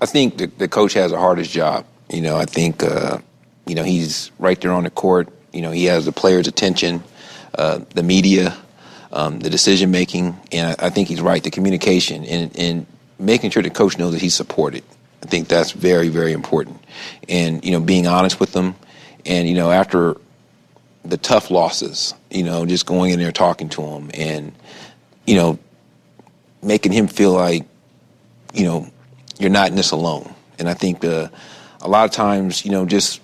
I think the coach has the hardest job. I think, he's right there on the court. He has the players' attention, the media, the decision-making, and I think he's right, the communication, and making sure the coach knows that he's supported. I think that's very, very important. And, being honest with them, and, after the tough losses, just going in there talking to him and, making him feel like, you're not in this alone. And I think a lot of times, just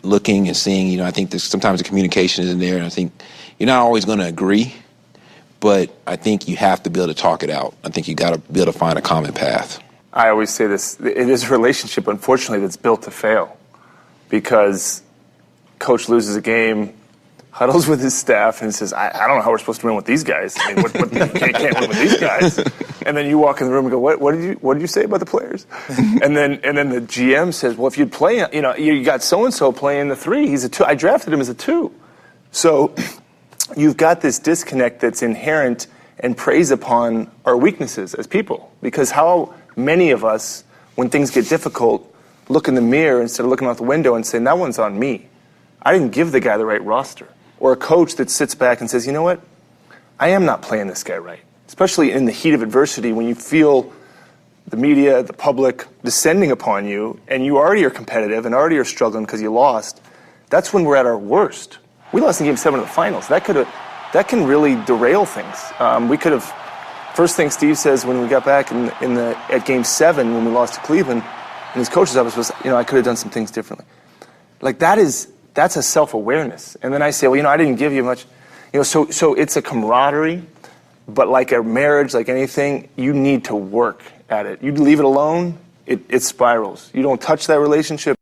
looking and seeing, I think sometimes the communication isn't there, and I think you're not always going to agree, but I think you have to be able to talk it out. I think you got to be able to find a common path. I always say this, it is a relationship, unfortunately, that's built to fail, because coach loses a game, huddles with his staff, and says, I don't know how we're supposed to win with these guys. I mean, can't win with these guys. And then you walk in the room and go, what did you say about the players? and then the GM says, well, if you'd play, you got so-and-so playing the 3, he's a 2. I drafted him as a 2. So you've got this disconnect that's inherent and preys upon our weaknesses as people. Because how many of us, when things get difficult, look in the mirror instead of looking out the window and saying, that one's on me. I didn't give the guy the right roster. Or a coach that sits back and says, you know what, I am not playing this guy right. Especially in the heat of adversity, when you feel the media, the public descending upon you, and you already are competitive and already are struggling because you lost. That's when we're at our worst. We lost in Game 7 of the finals. That can really derail things. We could have. First thing Steve says when we got back at Game 7 when we lost to Cleveland, in his coach's office was, I could have done some things differently. Like that's a self-awareness. And then I say, well, I didn't give you much. So it's a camaraderie, but like a marriage, like anything, you need to work at it. You leave it alone, it spirals. You don't touch that relationship,